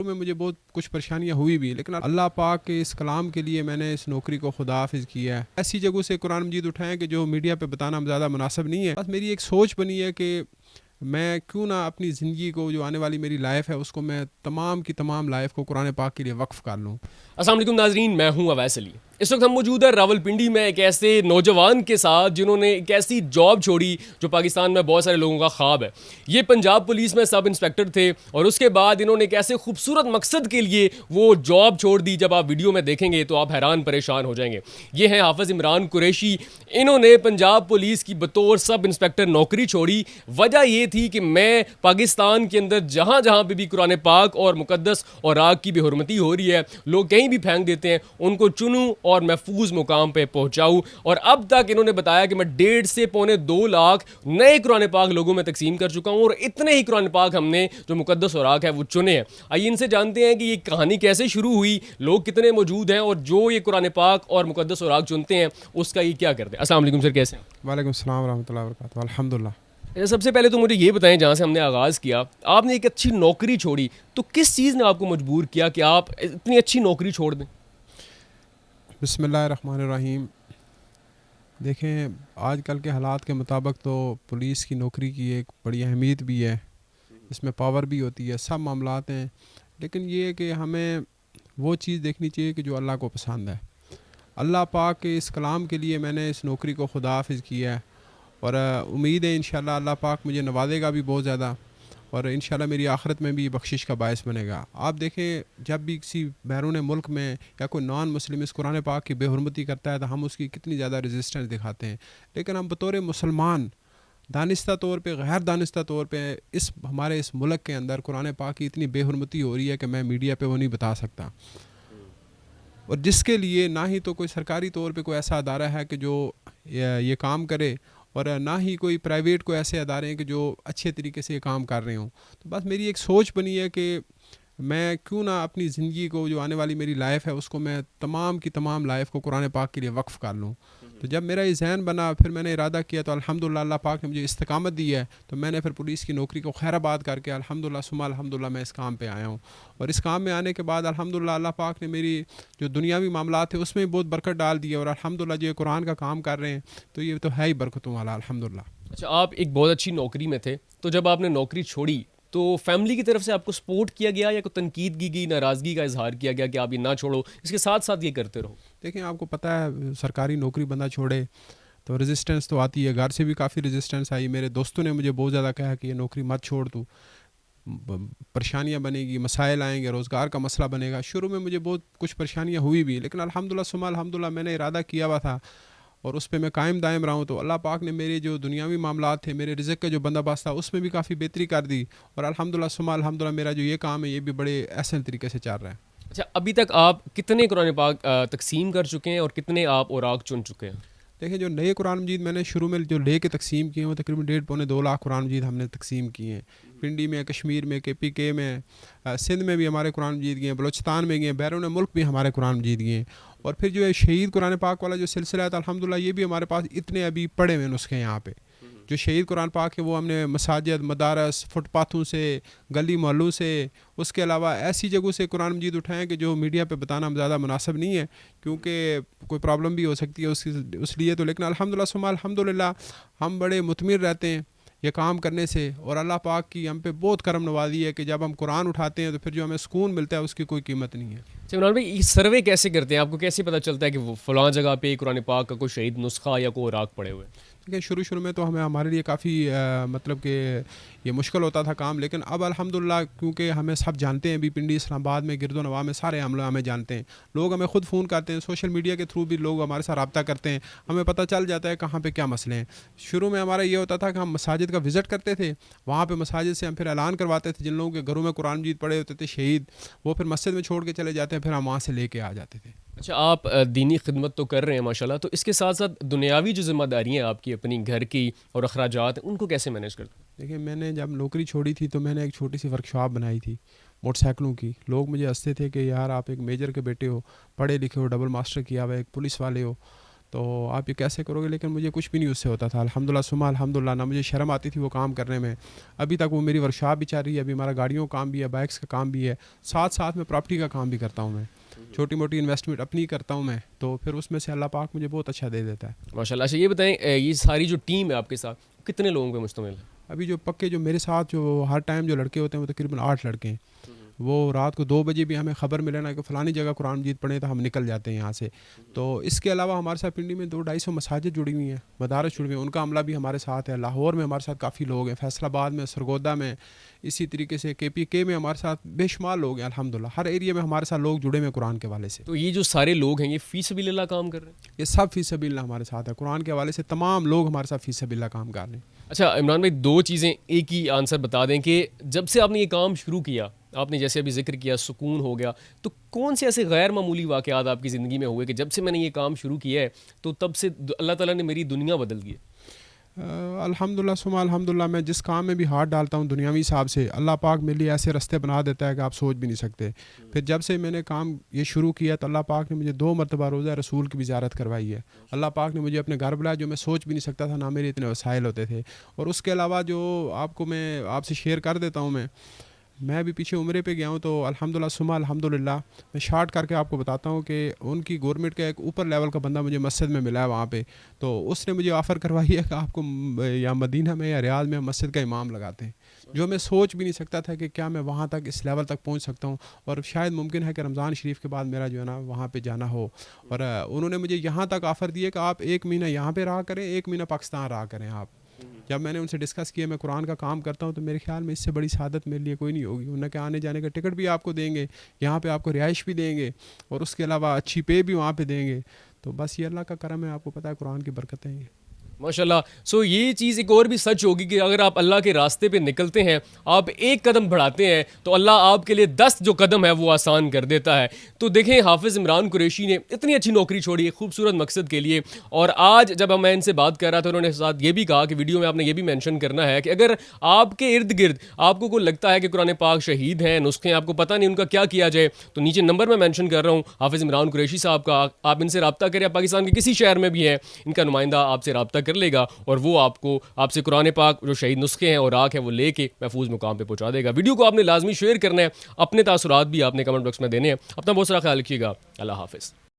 میں مجھے بہت کچھ پریشانیاں ہوئی بھی، لیکن اللہ پاک کے اس کلام کے لیے میں نے اس نوکری کو خدا حافظ کیا ہے۔ ایسی جگہوں سے قرآن مجید اٹھائیں کہ جو میڈیا پہ بتانا زیادہ مناسب نہیں ہے۔ بس میری ایک سوچ بنی ہے کہ میں کیوں نہ اپنی زندگی کو، جو آنے والی میری لائف ہے، اس کو میں تمام کی تمام لائف کو قرآن پاک کے لیے وقف کر لوں۔ السلام علیکم ناظرین، میں ہوں اویس علی۔ اس وقت ہم موجود ہیں راولپنڈی میں ایک ایسے نوجوان کے ساتھ جنہوں نے ایک ایسی جاب چھوڑی جو پاکستان میں بہت سارے لوگوں کا خواب ہے۔ یہ پنجاب پولیس میں سب انسپیکٹر تھے اور اس کے بعد انہوں نے ایک ایسے خوبصورت مقصد کے لیے وہ جاب چھوڑ دی، جب آپ ویڈیو میں دیکھیں گے تو آپ حیران پریشان ہو جائیں گے۔ یہ ہیں حافظ عمران قریشی۔ انہوں نے پنجاب پولیس کی بطور سب انسپیکٹر نوکری چھوڑی۔ وجہ یہ تھی کہ میں پاکستان کے اندر جہاں جہاں پہ بھی قرآن پاک اور مقدس اور آگ کی بے حرمتی ہو رہی ہے، لوگ کہیں بھی پھینک دیتے ہیں، ان کو چنوں اور محفوظ مقام پہ پہنچاؤں۔ اور اب تک انہوں نے بتایا کہ میں 1.5 سے 2.25 لاکھ نئے قرآن پاک لوگوں میں تقسیم کر چکا ہوں، اور اتنے ہی قرآن پاک ہم نے جو مقدس اور آگ ہے وہ چنے ہیں۔ آئیے ان سے جانتے ہیں کہ یہ کہانی کیسے شروع ہوئی، لوگ کتنے موجود ہیں، اور جو یہ قرآن پاک اور مقدس اور آگ چنتے ہیں اس کا یہ کیا کرتے ہیں۔ السلام علیکم سر، کیسے ہیں؟ وعلیکم السلام ورحمۃ اللہ وبرکاتہ۔ الحمدللہ۔ سب سے پہلے تو مجھے یہ بتائیں، جہاں سے ہم نے آغاز کیا، آپ نے ایک اچھی نوکری چھوڑی، تو کس چیز نے آپ کو مجبور کیا کہ آپ اتنی اچھی نوکری چھوڑ دیں؟ بسم اللہ الرحمن الرحیم۔ دیکھیں، آج کل کے حالات کے مطابق تو پولیس کی نوکری کی ایک بڑی اہمیت بھی ہے، اس میں پاور بھی ہوتی ہے، سب معاملات ہیں، لیکن یہ ہے کہ ہمیں وہ چیز دیکھنی چاہیے کہ جو اللہ کو پسند ہے۔ اللہ پاک کے اس کلام کے لیے میں نے اس نوکری کو خدا حافظ کیا ہے، اور امید ہے انشاءاللہ اللہ پاک مجھے نوازے گا بھی بہت زیادہ، اور انشاءاللہ میری آخرت میں بھی بخشش کا باعث بنے گا۔ آپ دیکھیں، جب بھی کسی بیرون ملک میں یا کوئی نان مسلم اس قرآن پاک کی بے حرمتی کرتا ہے تو ہم اس کی کتنی زیادہ ریزسٹنس دکھاتے ہیں، لیکن ہم بطور مسلمان دانستہ طور پہ، غیر دانستہ طور پہ، ہمارے اس ملک کے اندر قرآن پاک کی اتنی بے حرمتی ہو رہی ہے کہ میں میڈیا پہ وہ نہیں بتا سکتا، اور جس کے لیے نہ ہی تو کوئی سرکاری طور پہ کوئی ایسا ادارہ ہے کہ جو یہ کام کرے، اور نہ ہی کوئی پرائیویٹ کو ایسے ادارے ہیں کہ جو اچھے طریقے سے یہ کام کر رہے ہوں۔ تو بس میری ایک سوچ بنی ہے کہ میں کیوں نہ اپنی زندگی کو، جو آنے والی میری لائف ہے، اس کو میں تمام کی تمام لائف کو قرآن پاک کے لیے وقف کر لوں۔ تو جب میرا یہ ذہن بنا، پھر میں نے ارادہ کیا، تو الحمدللہ اللہ پاک نے مجھے استقامت دی ہے، تو میں نے پھر پولیس کی نوکری کو خیر آباد کر کے الحمدللہ ثم الحمدللہ میں اس کام پہ آیا ہوں۔ اور اس کام میں آنے کے بعد الحمدللہ اللہ پاک نے میری جو دنیاوی معاملات تھے اس میں بہت برکت ڈال دی ہے، اور الحمدللہ جو یہ قرآن کا کام کر رہے ہیں تو یہ تو ہے ہی برکتوں والا، الحمدللہ۔ اچھا، آپ ایک بہت اچھی نوکری میں تھے، تو جب آپ نے نوکری چھوڑی تو فیملی کی طرف سے آپ کو سپورٹ کیا گیا یا کوئی تنقید کی گئی، ناراضگی کا اظہار کیا گیا کہ آپ یہ نہ چھوڑو، اس کے ساتھ ساتھ یہ کرتے رہو؟ دیکھیں، آپ کو پتہ ہے سرکاری نوکری بندہ چھوڑے تو ریزسٹنس تو آتی ہے، گھر سے بھی کافی ریزسٹنس آئی، میرے دوستوں نے مجھے بہت زیادہ کہا کہ یہ نوکری مت چھوڑ، تو پریشانیاں بنے گی، مسائل آئیں گے، روزگار کا مسئلہ بنے گا۔ شروع میں مجھے بہت کچھ پریشانیاں ہوئی بھی، لیکن الحمدللہ ثم الحمدللہ میں نے ارادہ کیا ہوا تھا اور اس پہ میں قائم دائم رہا ہوں، تو اللہ پاک نے میرے جو دنیاوی معاملات تھے، میرے رزق کا جو بندوبست تھا، اس میں بھی کافی بہتری کر دی، اور الحمدللہ ثم الحمدللہ میرا جو یہ کام ہے یہ بھی بڑے احسن طریقے سے چل رہا ہے۔ اچھا، ابھی تک آپ کتنے قرآن پاک تقسیم کر چکے ہیں اور کتنے آپ اوراق چن چکے ہیں؟ دیکھیں، جو نئے قرآن مجید میں نے شروع میں جو لے کے تقسیم کیے ہیں وہ تقریباً 1.5-2 لاکھ قرآن مجید ہم نے تقسیم کیے ہیں۔ پنڈی میں، کشمیر میں، KPK میں، سندھ میں بھی ہمارے قرآن مجید گئے ہیں، بلوچستان میں گئے ہیں، بیرون ملک بھی ہمارے قرآن مجید گئے ہیں۔ اور پھر جو ہے شہید قرآن پاک والا جو سلسلہ ہے، تو الحمدللہ یہ بھی ہمارے پاس اتنے ابھی پڑے ہوئے نسخے یہاں پہ، جو شہید قرآن پاک ہے وہ ہم نے مساجد، مدارس، فٹ پاتھوں سے، گلی محلوں سے، اس کے علاوہ ایسی جگہوں سے قرآن مجید اٹھائیں کہ جو میڈیا پہ بتانا زیادہ مناسب نہیں ہے، کیونکہ کوئی پرابلم بھی ہو سکتی ہے اس لیے، تو لیکن الحمدللہ ثم الحمدللہ ہم بڑے مطمئن رہتے ہیں یہ کام کرنے سے، اور اللہ پاک کی ہم پہ بہت کرم نوازی ہے کہ جب ہم قرآن اٹھاتے ہیں تو پھر جو ہمیں سکون ملتا ہے اس کی کوئی قیمت نہیں ہے۔ عمران بھائی، یہ سروے کیسے کرتے ہیں؟ آپ کو کیسے پتہ چلتا ہے کہ وہ فلاں جگہ پہ قرآن پاک کا کوئی شہید نسخہ یا کوئی اوراق پڑے ہوئے؟ دیکھیں، شروع میں تو ہمارے لیے کافی مطلب کہ یہ مشکل ہوتا تھا کام، لیکن اب الحمدللہ کیونکہ ہمیں سب جانتے ہیں، بھی پنڈی، اسلام آباد میں، گرد و نواح میں سارے عملہ ہمیں جانتے ہیں، لوگ ہمیں خود فون کرتے ہیں، سوشل میڈیا کے تھرو بھی لوگ ہمارے ساتھ رابطہ کرتے ہیں، ہمیں پتہ چل جاتا ہے کہاں پہ کیا مسئلے ہیں۔ شروع میں ہمارا یہ ہوتا تھا کہ ہم مساجد کا وزٹ کرتے تھے، وہاں پہ مساجد سے ہم پھر اعلان کرواتے تھے، جن لوگوں کے گھروں میں قرآن مجید پڑے ہوتے تھے شہید، وہ پھر مسجد میں چھوڑ کے چلے جاتے ہیں، پھر ہم وہاں سے لے کے آ جاتے تھے۔ اچھا، آپ دینی خدمت تو کر رہے ہیں ماشاءاللہ، تو اس کے ساتھ ساتھ دنیاوی جو ذمہ داری ہیں آپ کی، اپنی گھر کی اور اخراجات، ان کو کیسے مینیج کرتے ہیں؟ دیکھیں، میں نے جب نوکری چھوڑی تھی تو میں نے ایک چھوٹی سی ورک شاپ بنائی تھی موٹر سائیکلوں کی، لوگ مجھے ہنستے تھے کہ یار آپ ایک میجر کے بیٹے ہو، پڑھے لکھے ہو، ڈبل ماسٹر کیا ہوا، ایک پولیس والے ہو، تو آپ یہ کیسے کرو گے؟ لیکن مجھے کچھ بھی نہیں اس سے ہوتا تھا، الحمدللہ ثم الحمدللہ، نہ مجھے شرم آتی تھی وہ کام کرنے میں. ابھی تک وہ میری ورکشاپ بھی چل رہی ہے، ابھی ہمارا گاڑیوں کا کام بھی ہے، بائکس کا کام بھی ہے، ساتھ ساتھ میں پراپرٹی کا کام بھی کرتا ہوں. میں چھوٹی موٹی انویسٹمنٹ اپنی کرتا ہوں میں، تو پھر اس میں سے اللہ پاک مجھے بہت اچھا دے دیتا ہے. ماشاء اللہ. اچھا یہ بتائیں یہ ساری جو ٹیم ہے آپ کے ساتھ کتنے لوگوں پہ مشتمل ہے؟ ابھی جو پکے جو میرے ساتھ جو ہر ٹائم جو لڑکے ہوتے ہیں وہ تقریباً 8 لڑکے ہیں. وہ رات کو 2 بجے بھی ہمیں خبر ملے نا کہ فلانی جگہ قرآن مجید پڑھیں تو ہم نکل جاتے ہیں یہاں سے. تو اس کے علاوہ ہمارے ساتھ پنڈی میں 200-250 مساجد جڑی ہوئی ہیں، مدارس جڑی ہوئی ہیں، ان کا عملہ بھی ہمارے ساتھ ہے. لاہور میں ہمارے ساتھ کافی لوگ ہیں، فیصل آباد میں، سرگودا میں، اسی طریقے سے KPK میں ہمارے ساتھ بے شمار لوگ ہیں. الحمدللہ ہر ایریا میں ہمارے ساتھ لوگ جڑے ہوئے ہیں قرآن کے حوالے سے. تو یہ جو سارے لوگ ہیں یہ فی سبیل اللہ کام کر رہے ہیں؟ یہ سب فی سبیل اللہ ہمارے ساتھ ہے، قرآن کے حوالے سے تمام لوگ ہمارے ساتھ فی سبیل اللہ کام کر رہے ہیں. اچھا عمران بھائی 2 چیزیں ایک ہی آنسر بتا دیں کہ جب سے آپ نے یہ کام شروع کیا، آپ نے جیسے ابھی ذکر کیا سکون ہو گیا، تو کون سے ایسے غیر معمولی واقعات آپ کی زندگی میں ہوئے کہ جب سے میں نے یہ کام شروع کیا ہے تو تب سے اللہ تعالیٰ نے میری دنیا بدل دی ہے؟ الحمدللہ ثم الحمدللہ، میں جس کام میں بھی ہاتھ ڈالتا ہوں دنیاوی حساب سے اللہ پاک میرے لیے ایسے رستے بنا دیتا ہے کہ آپ سوچ بھی نہیں سکتے. پھر جب سے میں نے کام یہ شروع کیا تو اللہ پاک نے مجھے 2 مرتبہ روزہ رسول کی بھی زیارت کروائی ہے. اللہ پاک نے مجھے اپنے گھر بلایا جو میں سوچ بھی نہیں سکتا تھا، نہ میرے اتنے وسائل ہوتے تھے. اور اس کے علاوہ جو میں آپ سے شیئر کر دیتا ہوں، میں بھی پیچھے عمرے پہ گیا ہوں تو الحمدللہ ثم الحمدللہ میں شارٹ کر کے آپ کو بتاتا ہوں کہ ان کی گورنمنٹ کا ایک اوپر لیول کا بندہ مجھے مسجد میں ملا ہے وہاں پہ. تو اس نے مجھے آفر کروائی ہے کہ آپ کو یا مدینہ میں یا ریاض میں مسجد کا امام لگاتے ہیں، جو میں سوچ بھی نہیں سکتا تھا کہ کیا میں وہاں تک اس لیول تک پہنچ سکتا ہوں. اور شاید ممکن ہے کہ رمضان شریف کے بعد میرا جو ہے نا وہاں پہ جانا ہو. اور انہوں نے مجھے یہاں تک آفر دی ہے کہ آپ 1 مہینہ یہاں پہ رہا کریں، 1 مہینہ پاکستان رہا کریں آپ. جب میں نے ان سے ڈسکس کیا میں قرآن کا کام کرتا ہوں تو میرے خیال میں اس سے بڑی سعادت میرے لیے کوئی نہیں ہوگی. انہوں نے کہ آنے جانے کا ٹکٹ بھی آپ کو دیں گے، یہاں پہ آپ کو رہائش بھی دیں گے، اور اس کے علاوہ اچھی پے بھی وہاں پہ دیں گے. تو بس یہ اللہ کا کرم ہے، آپ کو پتہ ہے قرآن کی برکتیں ہیں. ماشاء اللہ. سو یہ چیز ایک اور بھی سچ ہوگی کہ اگر آپ اللہ کے راستے پہ نکلتے ہیں، آپ 1 قدم بڑھاتے ہیں تو اللہ آپ کے لیے 10 جو قدم ہے وہ آسان کر دیتا ہے. تو دیکھیں حافظ عمران قریشی نے اتنی اچھی نوکری چھوڑی ایک خوبصورت مقصد کے لیے. اور آج جب میں ان سے بات کر رہا تھا انہوں نے ساتھ یہ بھی کہا کہ ویڈیو میں آپ نے یہ بھی مینشن کرنا ہے کہ اگر آپ کے ارد گرد آپ کو کوئی لگتا ہے کہ قرآن پاک شہید ہیں، نسخے آپ کو پتہ نہیں ان کا کیا کیا جائے، تو نیچے نمبر میں مینشن کر رہا ہوں حافظ عمران قریشی صاحب کا. آپ ان سے رابطہ کریں، پاکستان کے کسی شہر میں بھی ہیں، ان کا نمائندہ آپ سے رابطہ کر لے گا اور وہ آپ سے قرآن پاک جو شہید نسخے ہیں اور راکھ ہے وہ لے کے محفوظ مقام پہ پہنچا دے گا. ویڈیو کو آپ نے لازمی شیئر کرنا ہے، اپنے تاثرات بھی آپ نے کمنٹ باکس میں دینے ہیں. اپنا بہت سارا خیال رکھیے گا. اللہ حافظ.